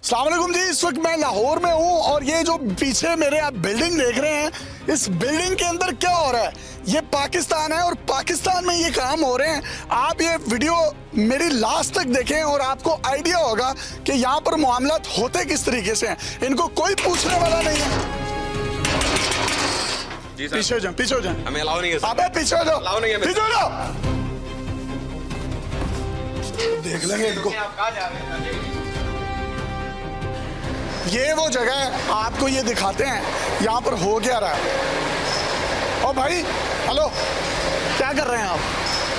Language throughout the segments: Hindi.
अस्सलाम वालेकुम जी। इस वक्त मैं लाहौर में हूँ और ये जो पीछे मेरे आप बिल्डिंग देख रहे हैं, इस बिल्डिंग के अंदर क्या हो रहा है? ये पाकिस्तान है और पाकिस्तान में ये काम हो रहे हैं। आप ये वीडियो मेरी लास्ट तक देखें और आपको आइडिया होगा कि यहाँ पर मामलात होते किस तरीके से हैं। इनको कोई पूछने वाला नहीं है। पीछे हो जाए, पीछे हो जाए। हमें अलाउ नहीं है। अबे पीछे हो जाओ, अलाउ नहीं है। पीछे हो जाओ। देख लेंगे इनको। आप कहाँ जा रहे हैं? ये वो जगह है, आपको ये दिखाते हैं यहाँ पर हो क्या रहा है। ओ भाई, हेलो, क्या कर रहे हैं आप?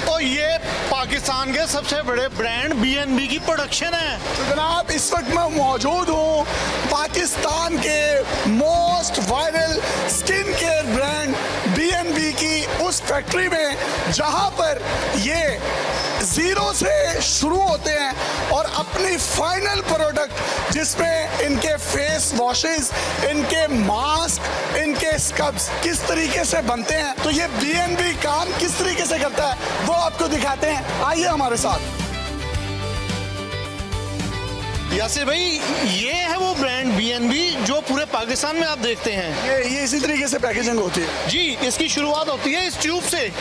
तो ये पाकिस्तान के सबसे बड़े ब्रांड BNB की प्रोडक्शन है। तो जनाब इस वक्त मैं मौजूद हूँ पाकिस्तान के most viral skin care brand BNB की उस फैक्ट्री में, जहाँ पर ये जीरो से शुरू होते हैं और अपनी फाइनल प्रोडक्ट जिसमें इनके फेस वॉशेस, इनके मास्क, इनके स्क्रब्स किस तरीके से बनते हैं, तो ये BNB काम किस तरीके से करता है वो आपको दिखाते हैं। आइए हमारे साथ। यासिर भाई, ये है वो ब्रांड BNB जो पूरे पाकिस्तान में आप देखते हैं। ये इसी तरीके से पैकेजिंग होती है जी। इसकी शुरुआत होती है इस ट्यूब से।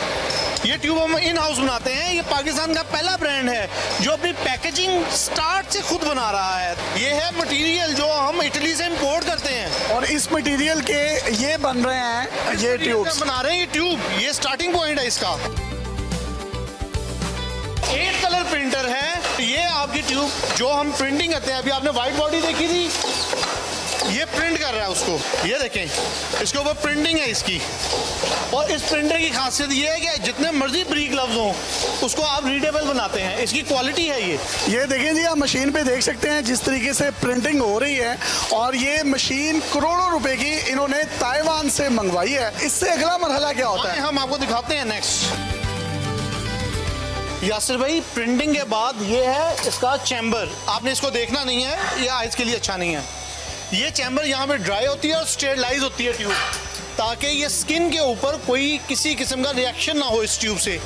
ये ट्यूब हम इन हाउस बनाते हैं। ये पाकिस्तान का पहला ब्रांड है जो अपनी पैकेजिंग स्टार्ट से खुद बना रहा है। ये है मटेरियल जो हम इटली से इंपोर्ट करते हैं और इस मटेरियल के ये बन रहे हैं, ये ट्यूब्स बना रहे हैं। ये ट्यूब, ये स्टार्टिंग पॉइंट है इसका। 8 कलर प्रिंटर है। ये आपकी ट्यूब जो हम प्रिंटिंग करते हैं, अभी आपने व्हाइट बॉडी देखी थी, ये प्रिंट कर रहा है उसको। ये देखें, इसके ऊपर प्रिंटिंग है इसकी। और इस प्रिंटर की खासियत ये है कि जितने मर्जी ब्रीक लफ्ज हों उसको आप रीडेबल बनाते हैं। इसकी क्वालिटी है ये देखें जी, आप मशीन पे देख सकते हैं जिस तरीके से प्रिंटिंग हो रही है। और ये मशीन करोड़ों रुपए की इन्होंने ताइवान से मंगवाई है। इससे अगला मरहला क्या होता है हम आपको दिखाते हैं नेक्स्ट। यासिर भाई, प्रिंटिंग के बाद ये है इसका चैम्बर। आपने इसको देखना नहीं है, ये आइज के लिए अच्छा नहीं है। ये चैम्बर यहाँ पे ड्राई होती है और स्टेरलाइज होती है ट्यूब, ताकि ये स्किन के ऊपर कोई किसी किस्म का रिएक्शन ना हो इस ट्यूब से।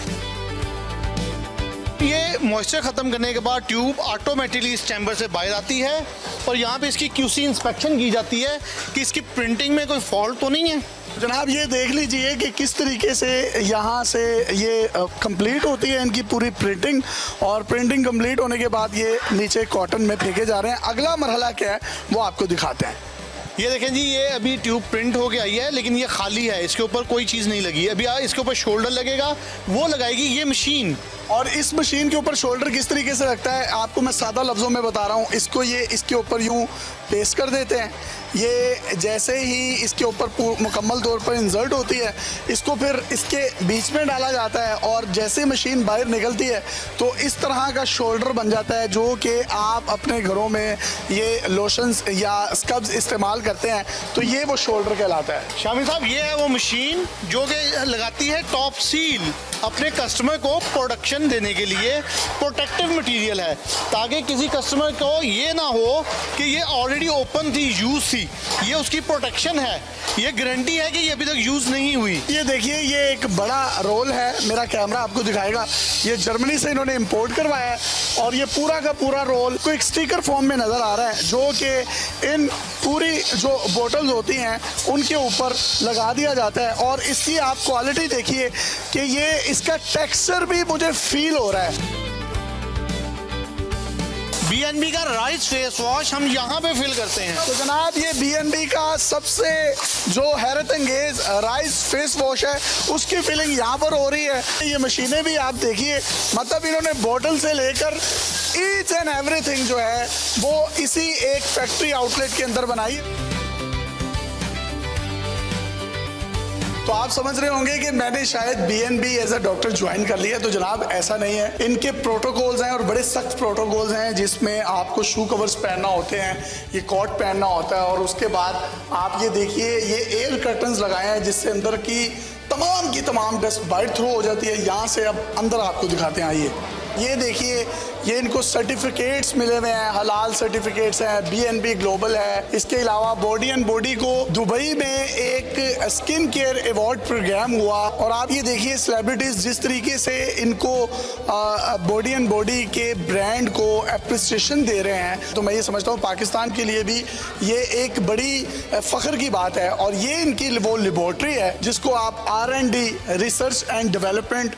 ये मॉइस्चर ख़त्म करने के बाद ट्यूब ऑटोमेटिकली इस चैम्बर से बाहर आती है और यहाँ पे इसकी QC इंस्पेक्शन की जाती है कि इसकी प्रिंटिंग में कोई फॉल्ट तो नहीं है। जनाब ये देख लीजिए कि किस तरीके से यहाँ से ये कंप्लीट होती है इनकी पूरी प्रिंटिंग। और प्रिंटिंग कंप्लीट होने के बाद ये नीचे कॉटन में फेंके जा रहे हैं। अगला मरहला क्या है वो आपको दिखाते हैं। ये देखें जी, ये अभी ट्यूब प्रिंट हो के आई है, लेकिन ये खाली है, इसके ऊपर कोई चीज़ नहीं लगी है। अभी इसके ऊपर शोल्डर लगेगा, वो लगाएगी ये मशीन। और इस मशीन के ऊपर शोल्डर किस तरीके से लगता है आपको मैं सादा लफ्ज़ों में बता रहा हूँ। इसको ये इसके ऊपर यूँ पेस्ट कर देते हैं। ये जैसे ही इसके ऊपर मुकम्मल तौर पर इंसर्ट होती है, इसको फिर इसके बीच में डाला जाता है और जैसे मशीन बाहर निकलती है तो इस तरह का शोल्डर बन जाता है, जो कि आप अपने घरों में ये लोशंस या स्क्रब्स इस्तेमाल करते हैं तो ये वो शोल्डर कहलाता है। शामिल साहब, ये है वो मशीन जो कि लगाती है टॉप सील अपने कस्टमर को प्रोडक्शन देने के लिए। प्रोटेक्टिव मटेरियल है ताकि किसी कस्टमर को ये ना हो कि ये ऑलरेडी ओपन थी, यूज थी। ये उसकी प्रोटेक्शन है, ये गारंटी है कि ये अभी तक यूज नहीं हुई। ये देखिए, ये एक बड़ा रोल है, मेरा कैमरा आपको दिखाएगा। ये जर्मनी से इन्होंने इंपोर्ट करवाया है और ये पूरा का पूरा रोल कोई एक स्टिकर फॉर्म में नज़र आ रहा है, जो कि इन पूरी जो बोतल्स होती हैं उनके ऊपर लगा दिया जाता है। और इसकी आप क्वालिटी देखिए कि ये इसका टेक्सचर भी मुझे फील हो रहा है। BNB का राइस फेस वॉश हम यहाँ पे फिल करते हैं। तो जनाब ये BNB का सबसे जो हैरत अंगेज राइस फेस वॉश है, उसकी फिलिंग यहाँ पर हो रही है। ये मशीनें भी आप देखिए, मतलब इन्होंने बोतल से लेकर ईच एंड एवरीथिंग जो है वो इसी एक फैक्ट्री आउटलेट के अंदर बनाई। तो आप समझ रहे होंगे कि मैंने शायद BNB as a doctor join कर लिया। तो जनाब ऐसा नहीं है, इनके प्रोटोकॉल्स हैं और बड़े सख्त प्रोटोकॉल्स हैं, जिसमें आपको शू कवर्स पहनना होते हैं, ये कोट पहनना होता है। और उसके बाद आप ये देखिए, ये एयर कर्टन्स लगाए हैं जिससे अंदर की तमाम डस्ट बाहर थ्रू हो जाती है। यहाँ से अब अंदर आपको दिखाते हैं, आइए। ये देखिए, ये इनको सर्टिफिकेट्स मिले हुए हैं, हलाल सर्टिफिकेट्स हैं, BNB ग्लोबल है। इसके अलावा बॉडी एंड बॉडी को दुबई में एक स्किन केयर अवार्ड प्रोग्राम हुआ और आप ये देखिए सेलिब्रिटीज जिस तरीके से इनको बॉडी एंड बॉडी के ब्रांड को एप्रिसिएशन दे रहे हैं, तो मैं ये समझता हूँ पाकिस्तान के लिए भी ये एक बड़ी फख्र की बात है। और ये इनकी वो लेबॉर्ट्री है जिसको आप R&D research and development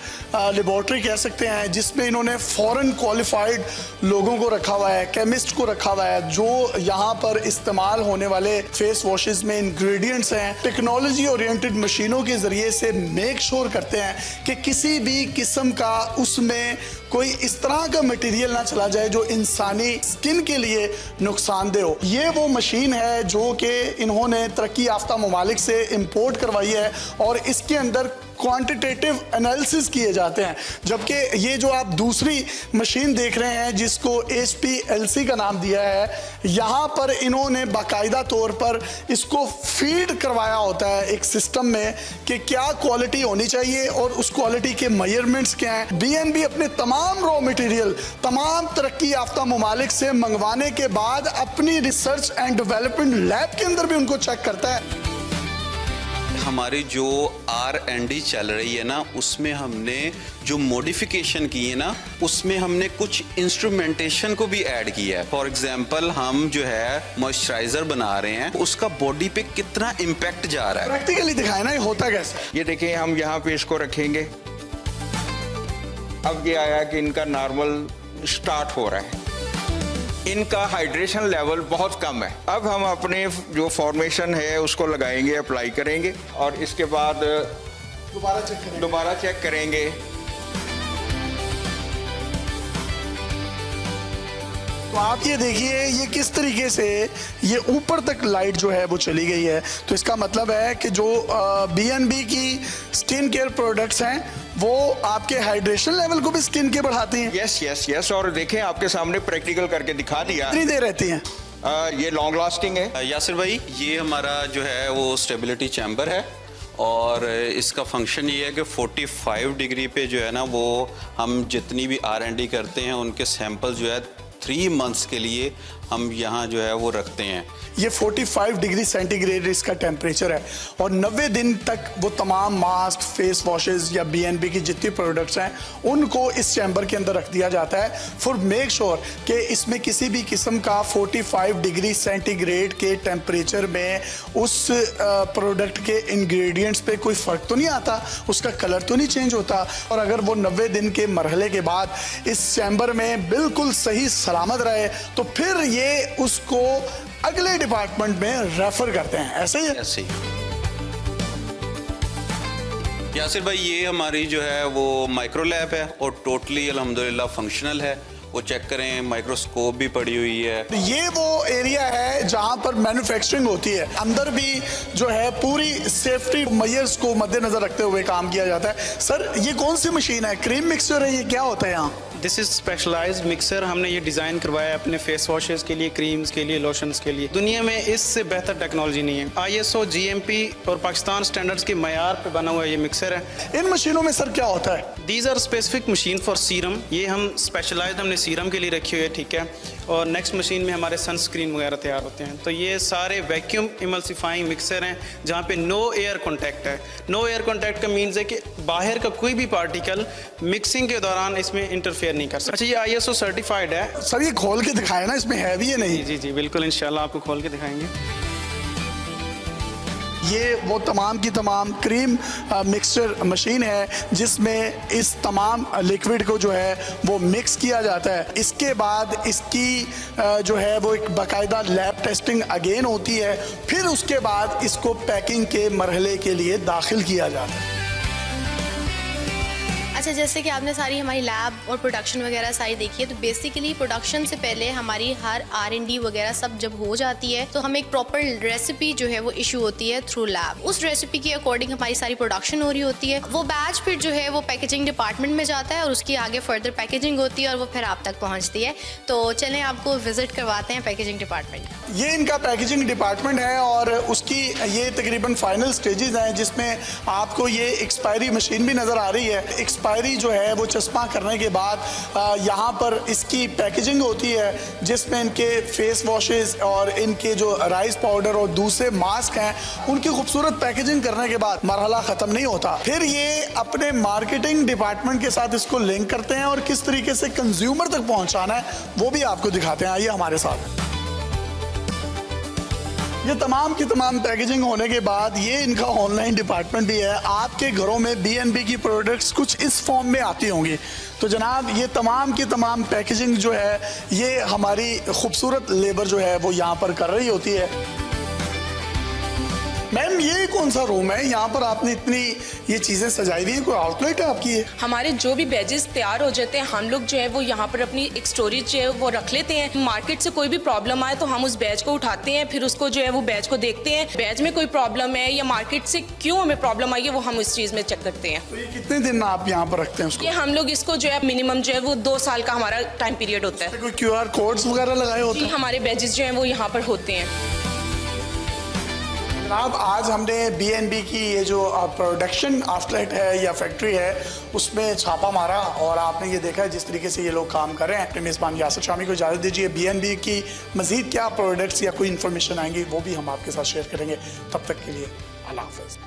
laboratory कह सकते हैं, जिसमें इन्होंने फॉरेन क्वालिफाइड लोगों को रखा हुआ है, केमिस्ट को रखा हुआ है, जो यहाँ पर इस्तेमाल होने वाले फेस वॉशेस में इंग्रेडिएंट्स हैं टेक्नोलॉजी ओरिएंटेड मशीनों के जरिए से मेक श्योर करते हैं कि किसी भी किस्म का उसमें कोई इस तरह का मटेरियल ना चला जाए जो इंसानी स्किन के लिए नुकसानदेह हो। ये वो मशीन है जो कि इन्होंने तरक्की याफ्ता ममालिक से इंपोर्ट करवाई है और इसके अंदर क्वांटिटेटिव एनालिसिस किए जाते हैं, जबकि ये जो आप दूसरी मशीन देख रहे हैं जिसको HPLC का नाम दिया है, यहाँ पर इन्होंने बाकायदा तौर पर इसको फीड करवाया होता है एक सिस्टम में कि क्या क्वालिटी होनी चाहिए और उस क्वालिटी के मेजरमेंट्स क्या हैं। BNB अपने तमाम रॉ मटेरियल तमाम तरक्की याफ्ता ममालिक से मंगवाने के बाद अपनी रिसर्च एंड डेवलपमेंट लैब के अंदर भी उनको चेक करता है। हमारी जो R&D चल रही है ना, उसमें हमने जो मॉडिफिकेशन की है ना, उसमें हमने कुछ इंस्ट्रूमेंटेशन को भी ऐड किया है। फॉर एग्जांपल हम जो है मॉइस्चराइजर बना रहे हैं, उसका बॉडी पे कितना इम्पैक्ट जा रहा है। प्रैक्टिकली दिखाए ना ये होता कैसे। ये देखिए, हम यहाँ पे इसको रखेंगे, अब ये आया कि इनका नॉर्मल स्टार्ट हो रहा है, इनका हाइड्रेशन लेवल बहुत कम है। अब हम अपने जो फॉर्मेशन है उसको लगाएंगे, अप्लाई करेंगे और इसके बाद दोबारा चेक करेंगे। तो आप ये देखिए ये किस तरीके से ये ऊपर तक लाइट जो है वो चली गई है। तो इसका मतलब है कि जो BNB की स्किन केयर प्रोडक्ट्स हैं वो आपके हाइड्रेशन लेवल को भी स्किन के बढ़ाती हैं। यस और देखें, आपके सामने प्रैक्टिकल करके दिखा दिया। कितनी देर रहती हैं? ये लॉन्ग लास्टिंग है। यासिर भाई, ये हमारा जो है वो स्टेबिलिटी चैम्बर है और इसका फंक्शन ये है कि 45 डिग्री पे जो है ना, वो हम जितनी भी R&D करते हैं उनके सैंपल जो है 3 मंथ्स के लिए हम यहाँ जो है वो रखते हैं। ये 45 डिग्री सेंटीग्रेड इसका टेम्परेचर है और 90 दिन तक वो तमाम मास्क, फेस वॉशेस या BNB की जितनी प्रोडक्ट्स हैं उनको इस चैम्बर के अंदर रख दिया जाता है फॉर मेक श्योर कि इसमें किसी भी किस्म का 45 डिग्री सेंटीग्रेड के टेम्परेचर में उस प्रोडक्ट के इंग्रेडिएंट्स पे कोई फ़र्क तो नहीं आता, उसका कलर तो नहीं चेंज होता। और अगर वो 90 दिन के मरहले के बाद इस चैम्बर में बिल्कुल सही सलामत रहे तो फिर ये उसको अगले डिपार्टमेंट में रेफर करते हैं। ऐसे ही ऐसे ही। यासिर भाई, ये हमारी जो है वो माइक्रो लैब है और टोटली अल्हम्दुलिल्लाह फंक्शनल है। वो चेक करें, माइक्रोस्कोप भी पड़ी हुई है। ये वो एरिया है जहां पर मैन्युफैक्चरिंग होती है, अंदर भी जो है पूरी सेफ्टी मेजर्स को मद्देनजर रखते हुए काम किया जाता है। सर, ये कौन सी मशीन है? क्रीम मिक्सचर है, ये क्या होता है यहाँ? This is specialised mixer. हमने ये डिज़ाइन करवाया है अपने फेस वॉशेस के लिए, क्रीम्स के लिए, लोशंस के लिए। दुनिया में इससे बेहतर टेक्नोलॉजी नहीं है। ISO, GMP और पाकिस्तान स्टैंडर्ड्स के मयार पे बना हुआ ये मिक्सर है। इन मशीनों में सर क्या होता है? These are specific machine for serum. ये हम स्पेशलाइज्ड हमने सीरम के लिए रखी हुई है, ठीक है। और नेक्स्ट मशीन में हमारे सनस्क्रीन वगैरह तैयार होते हैं। तो ये सारे वैक्यूम इमल्सिफाइंग मिक्सर हैं जहाँ पे नो एयर कॉन्टैक्ट है। नो एयर कॉन्टैक्ट का मीन्स है कि बाहर का कोई भी पार्टिकल मिक्सिंग के दौरान इसमें इंटरफेयर नहीं कर सकता। अच्छा, ये ISO सर्टिफाइड है। सर, ये खोल के दिखाए ना, इसमें है भी है नहीं? जी बिल्कुल, इंशाल्लाह आपको खोल के दिखाएंगे। ये वो तमाम की तमाम क्रीम मिक्सचर मशीन है जिसमें इस तमाम लिक्विड को जो है वो मिक्स किया जाता है। इसके बाद इसकी जो है वो एक बाकायदा लैब टेस्टिंग अगेन होती है, फिर उसके बाद इसको पैकिंग के मरहले के लिए दाखिल किया जाता है। अच्छा, जैसे कि आपने सारी हमारी लैब और प्रोडक्शन वगैरह सारी देखी है, तो बेसिकली प्रोडक्शन से पहले हमारी हर R&D वगैरह सब जब हो जाती है तो हमें एक प्रॉपर रेसिपी जो है वो इशू होती है थ्रू लैब। उस रेसिपी के अकॉर्डिंग हमारी सारी प्रोडक्शन हो रही होती है। वो बैच फिर जो है वो पैकेजिंग डिपार्टमेंट में जाता है और उसकी आगे फर्दर पैकेजिंग होती है और वो फिर आप तक पहुँचती है। तो चलें आपको विजिट करवाते हैं पैकेजिंग डिपार्टमेंट। ये इनका पैकेजिंग डिपार्टमेंट है और उसकी ये तकरीबन फाइनल स्टेजेस हैं जिसमें आपको ये एक्सपायरी मशीन भी नज़र आ रही है। एक्सपायरी जो है वो चश्मा करने के बाद यहाँ पर इसकी पैकेजिंग होती है, जिसमें इनके फेस वॉशेस और इनके जो राइस पाउडर और दूसरे मास्क हैं उनकी खूबसूरत पैकेजिंग करने के बाद मरहला ख़त्म नहीं होता। फिर ये अपने मार्केटिंग डिपार्टमेंट के साथ इसको लिंक करते हैं और किस तरीके से कंज्यूमर तक पहुंचाना है वो भी आपको दिखाते हैं। आइए हमारे साथ। ये तमाम की तमाम पैकेजिंग होने के बाद ये इनका ऑनलाइन डिपार्टमेंट भी है। आपके घरों में B&B की प्रोडक्ट्स कुछ इस फॉर्म में आती होंगी। तो जनाब ये तमाम की तमाम पैकेजिंग जो है ये हमारी खूबसूरत लेबर जो है वो यहाँ पर कर रही होती है। मैम ये कौन सा रूम है? यहाँ पर आपने इतनी ये चीज़ें सजाई हुई हैं, कोई आउटलेट है आपकी? ये हमारे जो भी बैजेस तैयार हो जाते हैं हम लोग जो है वो यहाँ पर अपनी एक स्टोरेज जो है वो रख लेते हैं। मार्केट से कोई भी प्रॉब्लम आए तो हम उस बैच को उठाते हैं, फिर उसको जो है वो बैच को देखते हैं, बैच में कोई प्रॉब्लम है या मार्केट से क्यों हमें प्रॉब्लम आई है वो हम इस चीज़ में चेक करते हैं। तो ये कितने दिन आप यहाँ पर रखते हैं उसको? ये हम लोग इसको जो है मिनिमम जो है वो 2 साल का हमारा टाइम पीरियड होता है। कोई QR कोड्स वगैरह लगाए होते जी हैं? हमारे बैजेस जो है वो यहाँ पर होते हैं। जनाब आज हमने B&B की ये जो प्रोडक्शन आउटलेट है या फैक्ट्री है उसमें छापा मारा और आपने ये देखा है जिस तरीके से ये लोग काम कर रहे हैं। अपने मेज़बान यासिर शामी को इजाज़त दीजिए। B&B की मज़ीद क्या प्रोडक्ट्स या कोई इन्फॉर्मेशन आएंगी वो भी हम आपके साथ शेयर करेंगे। तब तक के लिए अल्लाह हाफ़िज़।